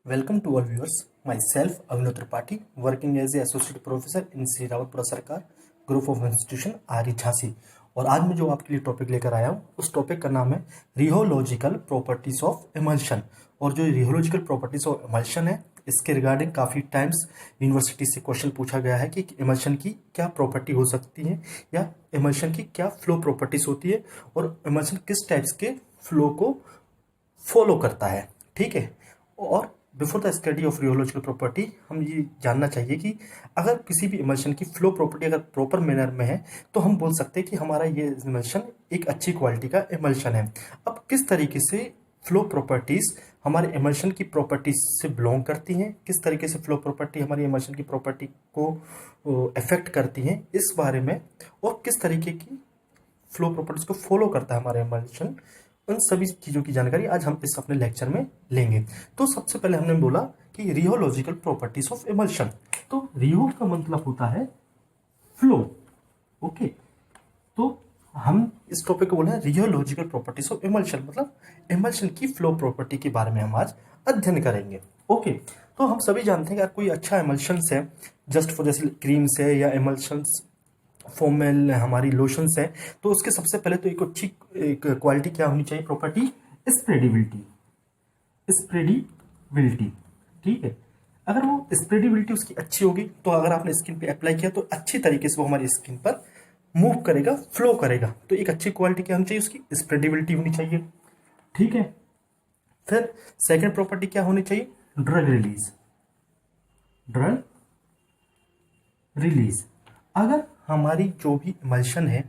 Welcome to all viewers. Myself, Avinav Tripathi, working as a associate professor in Shri Rawatpura Sarkar group of institution आर झांसी। और आज मैं जो आपके लिए टॉपिक लेकर आया हूँ उस टॉपिक का नाम है रियोलॉजिकल प्रॉपर्टीज ऑफ इमल्शन। और जो रियोलॉजिकल प्रॉपर्टीज ऑफ इमल्शन है इसके रिगार्डिंग काफ़ी टाइम्स यूनिवर्सिटी से क्वेश्चन पूछा गया है कि इमल्शन की क्या प्रॉपर्टी हो सकती है या इमल्शन की क्या फ्लो प्रॉपर्टीज होती है और इमल्शन किस टाइप्स के फ्लो को फॉलो करता है। ठीक है। और before the study of rheological property हम ये जानना चाहिए कि अगर किसी भी इमल्शन की फ्लो प्रॉपर्टी अगर प्रॉपर मैनर में है तो हम बोल सकते हैं कि हमारा ये इमल्शन एक अच्छी क्वालिटी का इमल्शन है। अब किस तरीके से फ्लो प्रॉपर्टीज हमारे इमल्शन की प्रॉपर्टीज से बिलोंग करती हैं, किस तरीके से फ्लो प्रॉपर्टी हमारी इमल्शन की प्रॉपर्टी को अफेक्ट करती हैं, इस बारे में और किस तरीके की फ्लो प्रॉपर्टीज को फॉलो करता है हमारा इमल्शन, उन सभी चीज़ों की जानकारी आज हम इस अपने लेक्चर में लेंगे। तो सबसे पहले हमने बोला कि रियोलॉजिकल प्रॉपर्टीज ऑफ इमल्शन। तो रियो का मतलब होता है फ्लो। ओके, तो हम इस टॉपिक को बोला है रियोलॉजिकल प्रॉपर्टीज ऑफ इमल्शन, मतलब इमल्शन की फ्लो प्रॉपर्टी के बारे में हम आज अध्ययन करेंगे। ओके, तो हम सभी जानते हैं कि अगर कोई अच्छा इमल्शन है, जस्ट फॉर जैसे क्रीम्स है या इमल्शंस फॉर्म में हमारी लोशंस है, तो उसके सबसे पहले तो एक अच्छी एक क्वालिटी क्या होनी चाहिए, प्रॉपर्टी स्प्रेडेबिलिटी। स्प्रेडेबिलिटी, ठीक है। अगर वो स्प्रेडेबिलिटी उसकी अच्छी होगी तो अगर आपने स्किन पे अप्लाई किया तो अच्छी तरीके से वो हमारी स्किन पर मूव करेगा, फ्लो करेगा। तो एक अच्छी क्वालिटी क्या होनी चाहिए, उसकी स्प्रेडेबिलिटी होनी चाहिए। ठीक है। फिर सेकेंड प्रॉपर्टी क्या होनी चाहिए, ड्रग रिलीज। ड्रग रिलीज, अगर हमारी जो भी इमल्शन है,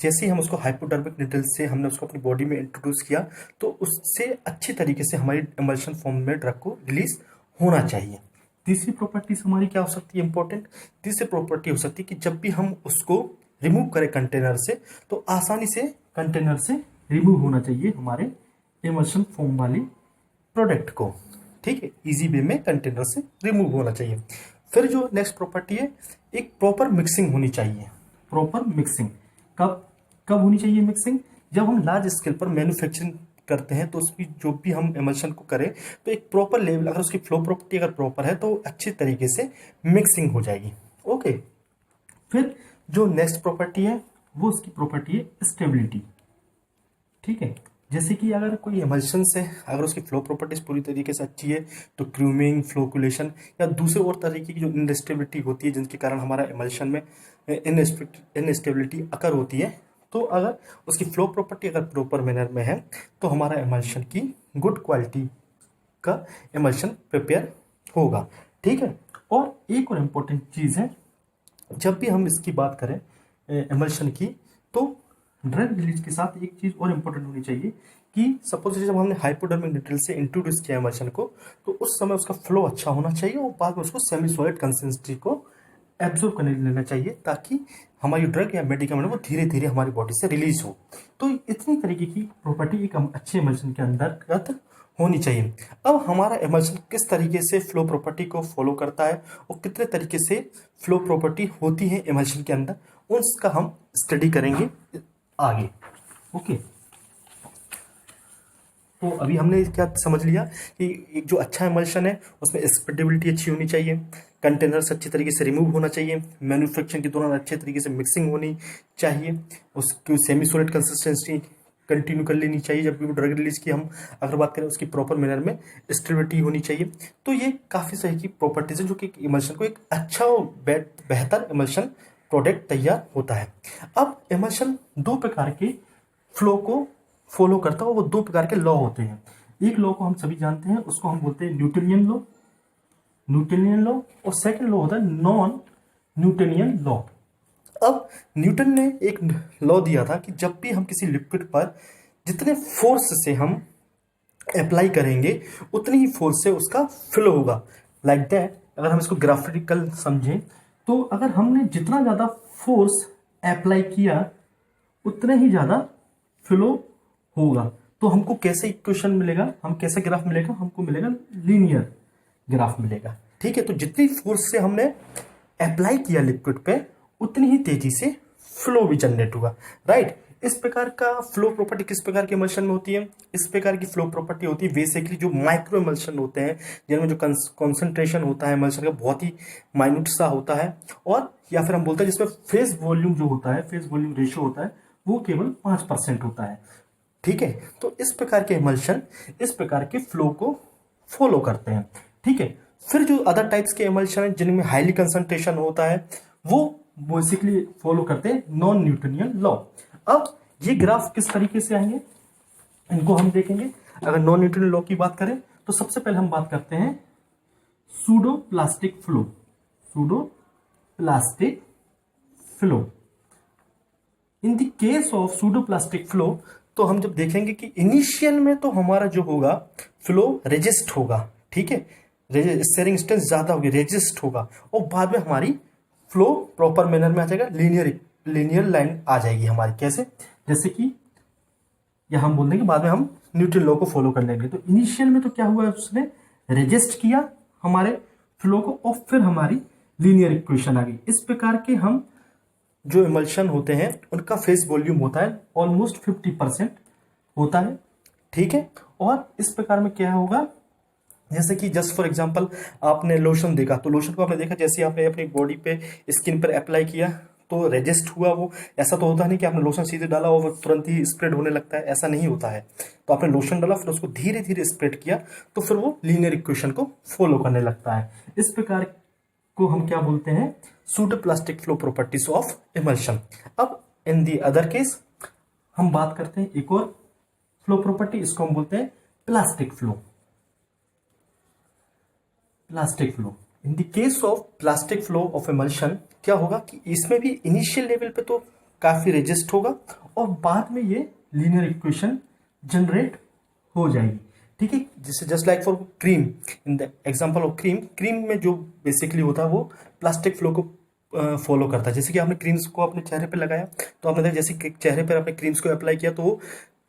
जैसे ही हम उसको हाइपोडर्मिक निडल से हमने उसको अपनी बॉडी में इंट्रोड्यूस किया तो उससे अच्छी तरीके से हमारी इमल्शन फॉर्म में ड्रग को रिलीज होना चाहिए। तीसरी प्रॉपर्टीज हमारी क्या हो सकती है, इंपॉर्टेंट तीसरी प्रॉपर्टी हो सकती है कि जब भी हम उसको रिमूव करें कंटेनर से तो आसानी से कंटेनर से रिमूव होना चाहिए हमारे इमल्शन फॉर्म वाली प्रोडक्ट को। ठीक है, इजी वे में कंटेनर से रिमूव होना चाहिए। फिर जो नेक्स्ट प्रॉपर्टी है, एक प्रॉपर मिक्सिंग होनी चाहिए। प्रॉपर मिक्सिंग कब कब होनी चाहिए मिक्सिंग, जब हम लार्ज स्केल पर मैन्युफैक्चरिंग करते हैं तो उसकी जो भी हम इमल्शन को करें तो एक प्रॉपर लेवल, अगर उसकी फ्लो प्रॉपर्टी अगर प्रॉपर है तो अच्छी तरीके से मिक्सिंग हो जाएगी। ओके, फिर जो नेक्स्ट प्रॉपर्टी है वो उसकी प्रॉपर्टी है स्टेबिलिटी। ठीक है, जैसे कि अगर कोई इमल्शन से अगर उसकी फ्लो प्रॉपर्टीज पूरी तरीके से अच्छी है तो क्रूमिंग, फ्लोकुलेशन या दूसरे और तरीके की जो इनस्टेबिलिटी होती है जिनके कारण हमारा इमल्शन में इनस्टेबिलिटी अकर होती है, तो अगर उसकी फ्लो प्रॉपर्टी अगर प्रॉपर मैनर में है तो हमारा इमल्शन की गुड क्वालिटी का इमल्शन प्रिपेयर होगा। ठीक है। और एक और इम्पोर्टेंट चीज़ है, जब भी हम इसकी बात करें इमल्शन की, तो ड्रग रिलीज के साथ एक चीज़ और इम्पोर्टेंट होनी चाहिए कि सपोज जब हमने हाइपोडर्मिक निडल से इंट्रोड्यूस किया इमल्शन को तो उस समय उसका फ्लो अच्छा होना चाहिए और बाद में उसको सेमी सॉलिड कंसिस्टेंसी को एब्जॉर्ब करने लेना चाहिए ताकि हमारी ड्रग या मेडिकमेंट वो धीरे धीरे हमारी बॉडी से रिलीज हो। तो इतनी तरीके की प्रॉपर्टी एक अच्छे इमल्शन के अंतर्गत होनी चाहिए। अब हमारा इमल्शन किस तरीके से फ्लो प्रॉपर्टी को फॉलो करता है और कितने तरीके से फ्लो प्रॉपर्टी होती है इमल्शन के अंदर, उसका हम स्टडी करेंगे आगे। ओके, तो अभी हमने क्या समझ लिया कि एक जो अच्छा इमल्शन है उसमें स्प्रेडेबिलिटी अच्छी होनी चाहिए, कंटेनर्स अच्छी तरीके से रिमूव होना चाहिए, मैन्युफैक्चरिंग के दौरान अच्छे तरीके से मिक्सिंग होनी चाहिए, उसकी सेमी सॉलिड कंसिस्टेंसी कंटिन्यू कर लेनी चाहिए। जब भी वो ड्रग रिलीज की हम अगर बात करें उसकी प्रॉपर मैनर में स्टेबिलिटी होनी चाहिए। तो ये काफ़ी सही की प्रॉपर्टीज है जो कि इमल्शन को एक अच्छा और बेहतर इमल्शन प्रोडक्ट तैयार होता है। अब इमल्शन दो प्रकार के फ्लो को फॉलो करता है, वो दो प्रकार के लॉ होते हैं। एक लॉ को हम सभी जानते हैं, उसको हम बोलते हैं न्यूटनियन लॉ, और सेकंड लॉ होता है नॉन न्यूटनियन लॉ। अब न्यूटन ने एक लॉ दिया था कि जब भी हम किसी लिक्विड पर जितने फोर्स से हम अप्लाई करेंगे उतनी ही फोर्स से उसका फ्लो होगा। लाइक दैट, अगर हम इसको ग्राफिकल समझें तो अगर हमने जितना ज़्यादा फोर्स अप्लाई किया उतना ही ज़्यादा फ्लो होगा। तो हमको कैसे इक्वेशन मिलेगा, हम कैसे ग्राफ मिलेगा, हमको मिलेगा लीनियर ग्राफ मिलेगा। ठीक है, तो जितनी फोर्स से हमने अप्लाई किया लिक्विड पे उतनी ही तेजी से फ्लो भी जनरेट होगा। राइट, इस प्रकार का फ्लो प्रॉपर्टी किस प्रकार के इमल्शन में होती है? इस प्रकार की फ्लो प्रॉपर्टी होती है बेसिकली जो माइक्रो इमल्शन होते हैं, जिनमें जो कॉन्सेंट्रेशन होता है इमल्शन का बहुत ही माइन्यूट सा होता है, और या फिर हम बोलते हैं जिसमें फेज वॉल्यूम जो होता है, फेज वॉल्यूम रेशियो होता है, वो केवल 5% होता है। ठीक है, तो इस प्रकार के इमल्शन इस प्रकार के फ्लो को फॉलो करते हैं। ठीक है, फिर जो अदर टाइप्स के इमल्शन है जिनमें हाईली कंसंट्रेशन होता है, वो बेसिकली फॉलो करते हैं नॉन न्यूटनियन लॉ। अब ये ग्राफ किस तरीके से आएंगे, इनको हम देखेंगे। अगर नॉन न्यूटनियन लॉ की बात करें तो सबसे पहले हम बात करते हैं pseudo plastic flow. Pseudo plastic flow, in the case of pseudo plastic flow, तो हम जब देखेंगे कि इनिशियल में तो हमारा जो होगा फ्लो रेजिस्ट होगा। ठीक है, स्टेयरिंग डिस्टेंस ज्यादा होगी, रेजिस्ट होगा, और बाद में हमारी फ्लो प्रॉपर मैनर में आ जाएगा, लीनियर लाइन आ जाएगी हमारी। कैसे? जैसे कि या हम बोल देंगे बाद में हम न्यूटन लॉ को फॉलो कर लेंगे। तो इनिशियल में तो क्या हुआ, उसने रेजिस्ट किया हमारे फ्लो को, और फिर हमारी लीनियर इक्वेशन आ गई। इस प्रकार के हम जो इमल्शन होते हैं उनका फेस वॉल्यूम होता है ऑलमोस्ट 50% होता है। ठीक है, और इस प्रकार में क्या होगा, जैसे कि जस्ट फॉर एग्जांपल आपने लोशन देखा, तो लोशन को आपने देखा जैसे आपने अपनी बॉडी पे स्किन पर अप्लाई किया तो रेजिस्ट हुआ वो। ऐसा तो होता नहीं कि आपने लोशन सीधे डाला और वो तुरंत ही स्प्रेड होने लगता है, ऐसा नहीं होता है। तो आपने लोशन डाला, फिर उसको धीरे धीरे स्प्रेड किया, तो फिर वो लीनियर इक्वेशन को फॉलो करने लगता है। इस प्रकार को हम क्या बोलते हैं, pseudo plastic flow properties of emulsion. अब इन दी अदर केस हम बात करते हैं एक और फ्लो प्रॉपर्टी, इसको हम बोलते हैं plastic flow. Plastic flow, in the case of plastic flow of emulsion क्या होगा कि इसमें भी इनिशियल लेवल पे तो काफी रेजिस्ट होगा, और बाद में ये लीनियर इक्वेशन जनरेट हो जाएगी। ठीक है, जैसे just like for cream, in the example of cream, cream में जो बेसिकली होता है वो प्लास्टिक फ्लो को फॉलो करता है। जैसे कि आपने क्रीम्स को अपने चेहरे पे लगाया, तो आपने देखा जैसे चेहरे पर आपने क्रीम्स को अप्लाई किया तो वो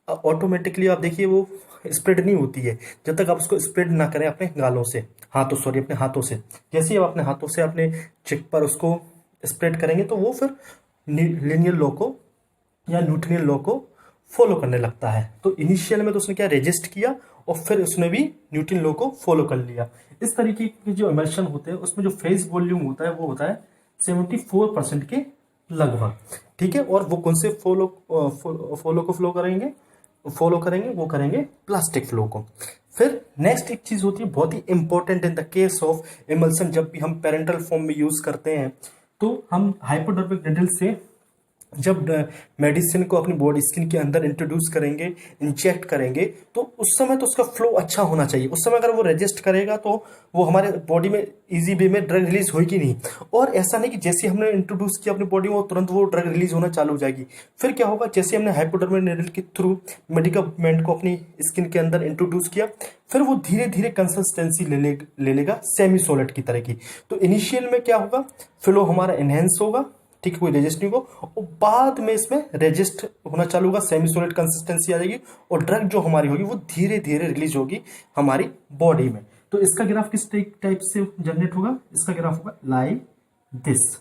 ऑटोमेटिकली आप देखिए वो स्प्रेड नहीं होती है जब तक आप उसको स्प्रेड ना करें अपने गालों से, अपने हाथों से। जैसे ही आप अपने हाथों से अपने चिक पर उसको स्प्रेड करेंगे तो वो फिर लीनियर लॉ को या न्यूटनियन लॉ को फॉलो करने लगता है। तो इनिशियल में तो उसने क्या रेजिस्ट किया, और फिर उसने भी न्यूटन लॉ को फॉलो कर लिया। इस तरीके के जो इमल्शन होते हैं उसमें जो फेज वॉल्यूम होता है वो होता है 74% के लगभग। ठीक है, और वो कौन से फ्लो करेंगे, वो करेंगे प्लास्टिक फ्लो को। फिर नेक्स्ट एक चीज होती है बहुत ही important in the case of emulsion, जब भी हम पेरेंटल फॉर्म में यूज करते हैं तो हम हाइपोडर्मिक निडल से जब मेडिसिन को अपनी बॉडी स्किन के अंदर इंट्रोड्यूस करेंगे, इंजेक्ट करेंगे, तो उस समय तो उसका फ्लो अच्छा होना चाहिए। उस समय अगर वो रेजिस्ट करेगा तो वो हमारे बॉडी में इजी वे में ड्रग रिलीज होगी नहीं। और ऐसा नहीं कि जैसे हमने इंट्रोड्यूस किया अपनी बॉडी में तुरंत वो ड्रग रिलीज होना चालू हो जाएगी। फिर क्या होगा, जैसे हमने हाइपोडर्मिक निडल के थ्रू मेडिकामेंट को अपनी स्किन के अंदर इंट्रोड्यूस किया, फिर वो धीरे धीरे कंसिस्टेंसी ले लेगा सेमी सॉलिड की तरह की। तो इनिशियल में क्या होगा, फ्लो हमारा एनहेंस होगा, ठीक है, कोई रेजिस्ट नहीं होगा, और बाद में इसमें रेजिस्ट होना चालू होगा, सेमी सॉलिड कंसिस्टेंसी आ जाएगी, और ड्रग जो हमारी होगी वो धीरे धीरे रिलीज होगी हमारी बॉडी में। तो इसका ग्राफ किस टाइप से जनरेट होगा, इसका ग्राफ होगा लाइक दिस।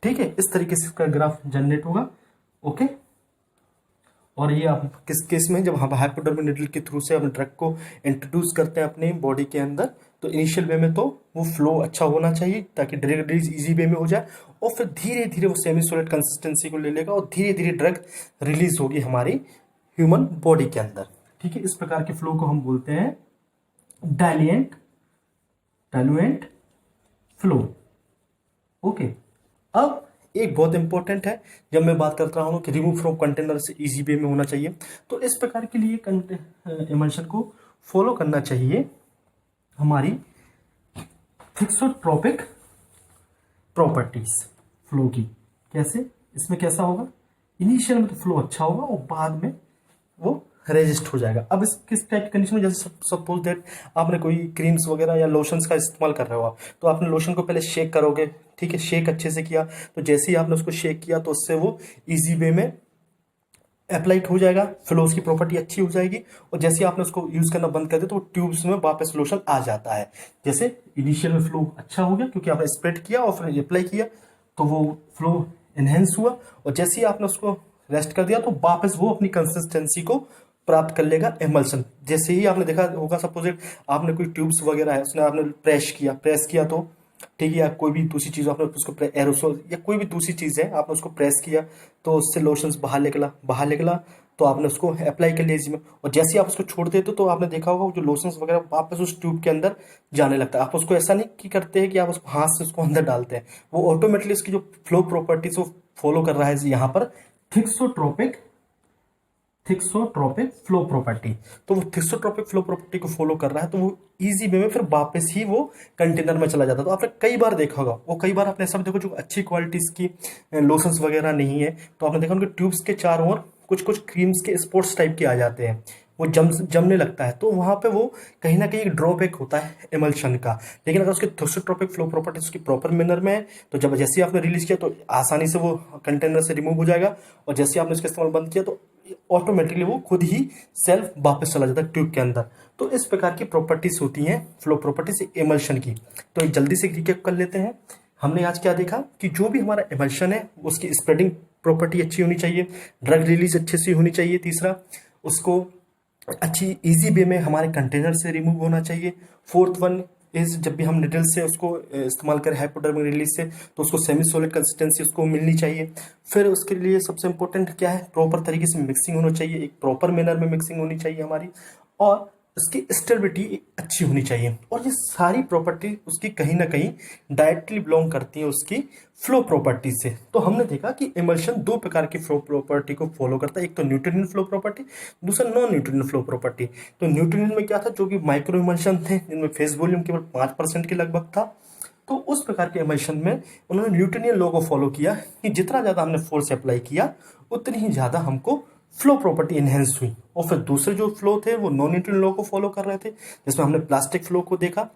ठीक है, इस तरीके से इसका ग्राफ जनरेट होगा। ओके, और ये आप किस केस में, जब हम हाइपोडर्मिक निडल के थ्रू से हम ड्रग को इंट्रोड्यूस करते हैं अपने बॉडी के अंदर, तो इनिशियल वे में तो वो फ्लो अच्छा होना चाहिए ताकि ड्रग रिलीज इजी वे में हो जाए, और फिर धीरे धीरे वो सेमी सॉलिड कंसिस्टेंसी को ले लेगा और धीरे धीरे ड्रग रिलीज होगी हमारी ह्यूमन बॉडी के अंदर। ठीक है, इस प्रकार के फ्लो को हम बोलते हैं डाइल्यूएंट फ्लो। ओके, अब एक बहुत इंपॉर्टेंट है, जब मैं बात करता हूँ कि रिमूव फ्रॉम कंटेनर से इजी वे में होना चाहिए, तो इस प्रकार के लिए इमल्शन को फॉलो करना चाहिए हमारी थिक्सोट्रोपिक प्रॉपर्टीज फ्लो की। कैसे, इसमें कैसा होगा, इनिशियल में तो फ्लो अच्छा होगा और बाद में वो रेजिस्ट हो जाएगा। अब इस किस टाइप की कंडीशन में, जैसे सपोज दैट आपने कोई क्रीम्स वगैरह या लोशंस का इस्तेमाल कर रहे हो आप, तो आपने लोशन को पहले शेक करोगे, ठीक है, शेक अच्छे से किया, तो जैसे ही आपने उसको शेक किया तो उससे वो इजी वे में अप्लाइड हो जाएगा, फ्लो की प्रॉपर्टी अच्छी हो जाएगी, और जैसे आपने उसको यूज करना बंद कर दिया तो ट्यूब्स में वापस लोशन आ जाता है। जैसे इनिशियल में फ्लो अच्छा हो गया क्योंकि आपने स्प्रेड किया और फिर अप्लाई किया, तो वो फ्लो एनहेंस हुआ, और जैसे ही आपने उसको रेस्ट कर दिया तो वापस वो अपनी कंसिस्टेंसी को प्राप्त कर लेगा एमल्शन। जैसे ही आपने देखा होगा, सपोजिट आपने कोई ट्यूब्स वगैरह है, उसने आपने प्रेस किया तो ठीक है, या कोई भी दूसरी चीज़ आपने उसको एरोसोल या कोई भी दूसरी चीज़ है आपने उसको प्रेस किया तो उससे लोशंस बाहर निकला तो आपने उसको अप्लाई कर लिया इसी में, और जैसे ही आप उसको छोड़ देते तो आपने देखा होगा जो लोशंस वगैरह वापस उस ट्यूब के अंदर जाने लगता है। आप उसको ऐसा नहीं कि करते हैं कि आप उसको हाथ से उसको अंदर डालते हैं, वो ऑटोमेटिकली उसकी जो फ्लो प्रॉपर्टीज वो फॉलो कर रहा है यहाँ पर थिक्सोट्रोपिक फ्लो प्रॉपर्टी। तो वो थिक्सोट्रोपिक फ्लो प्रॉपर्टी को फॉलो कर रहा है तो वो इजी वे में फिर वापस ही वो कंटेनर में चला जाता है। तो आपने कई बार देखा होगा, वो कई बार आपने सब देखो जो अच्छी क्वालिटीज की लोशंस वगैरह नहीं है तो आपने देखा उनके ट्यूब्स के चारों ओर कुछ कुछ क्रीम्स के स्पॉट्स टाइप के आ जाते हैं, वो जमने लगता है, तो वहाँ पे वो कहीं ना कहीं एक ड्रॉबैक होता है एमल्शन का। लेकिन अगर उसके थिक्सोट्रोपिक फ्लो प्रॉपर्टी उसकी प्रॉपर मैनर में है तो जब जैसे ही आपने रिलीज किया तो आसानी से वो कंटेनर से रिमूव हो जाएगा, और जैसे ही आपने उसका इस्तेमाल बंद किया तो ऑटोमेटिकली वो खुद ही सेल्फ वापस चला जाता है ट्यूब के अंदर। तो इस प्रकार की प्रॉपर्टीज होती हैं फ्लो प्रॉपर्टीज एमल्शन की। तो एक जल्दी से रिकैप कर लेते हैं, हमने आज क्या देखा कि जो भी हमारा एमल्शन है उसकी स्प्रेडिंग प्रॉपर्टी अच्छी होनी चाहिए, ड्रग रिलीज अच्छे से होनी चाहिए, तीसरा उसको अच्छी इजी वे में हमारे कंटेनर से रिमूव होना चाहिए, फोर्थ वन इज जब भी हम निडल से उसको इस्तेमाल करें हाइपोडर्मिक रिलीज से तो उसको सेमी सॉलिड कंसिस्टेंसी उसको मिलनी चाहिए। फिर उसके लिए सबसे इंपॉर्टेंट क्या है, प्रॉपर तरीके से मिक्सिंग होना चाहिए, एक प्रॉपर मैनर में मिक्सिंग होनी चाहिए हमारी, और उसकी स्टेबिलिटी अच्छी होनी चाहिए। और ये सारी प्रॉपर्टी उसकी कहीं ना कहीं डायरेक्टली बिलोंग करती है उसकी फ्लो प्रॉपर्टी से। तो हमने देखा कि इमल्शन दो प्रकार की फ्लो प्रॉपर्टी को फॉलो करता है, एक तो न्यूट्रिएंट फ्लो प्रॉपर्टी, दूसरा नॉन न्यूट्रिएंट फ्लो प्रॉपर्टी। तो न्यूट्रिएंट में क्या था, जो कि माइक्रो इमल्शन थे जिनमें फेस वॉल्यूम केवल 5% के लगभग था, तो उस प्रकार के इमल्शन में उन्होंने न्यूटनियन लॉ को फॉलो किया कि जितना ज़्यादा हमने फोर्स अप्लाई किया उतनी ही ज़्यादा हमको फ्लो प्रॉपर्टी इनहेंस हुई। और फिर दूसरे जो फ्लो थे वो नॉन न्यूटन लॉ को फॉलो कर रहे थे, जिसमें हमने प्लास्टिक फ्लो को देखा,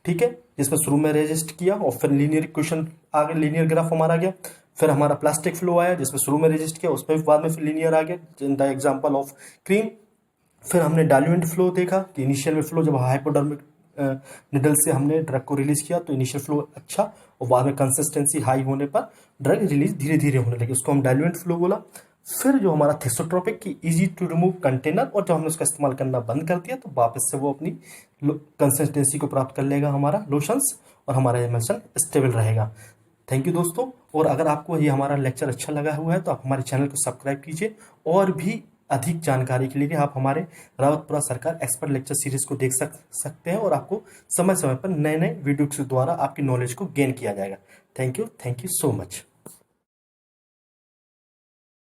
ठीक है, जिसमें शुरू में रेजिस्ट किया और फिर लीनियर इक्वेशन आ गया, लीनियर ग्राफ हमारा गया। फिर हमारा प्लास्टिक फ्लो आया जिसमें शुरू में रेजिस्ट किया, उसमें भी बाद में फिर लीनियर आ गया, in the example of cream. फिर हमने डाइल्यूएंट फ्लो देखा कि इनिशियल में फ्लो जब हाइपोडर्मिक निडल से हमने ड्रग को रिलीज किया तो इनिशियल फ्लो अच्छा, और बाद में कंसिस्टेंसी हाई होने पर ड्रग रिलीज धीरे धीरे होने लगी, उसको हम डाइल्यूएंट फ्लो बोला। फिर जो हमारा थिक्सोट्रोपिक की इजी टू रिमूव कंटेनर, और जब हमने उसका इस्तेमाल करना बंद कर दिया तो वापस से वो अपनी कंसिस्टेंसी को प्राप्त कर लेगा हमारा लोशंस, और हमारा एमल्शन स्टेबल रहेगा। थैंक यू दोस्तों, और अगर आपको ये हमारा लेक्चर अच्छा लगा हुआ है तो आप हमारे चैनल को सब्सक्राइब कीजिए, और भी अधिक जानकारी के लिए आप हमारे रावतपुरा सरकार एक्सपर्ट लेक्चर सीरीज को देख सकते हैं, और आपको समय समय पर नए नए वीडियो के द्वारा आपकी नॉलेज को गेन किया जाएगा। Thank you so much.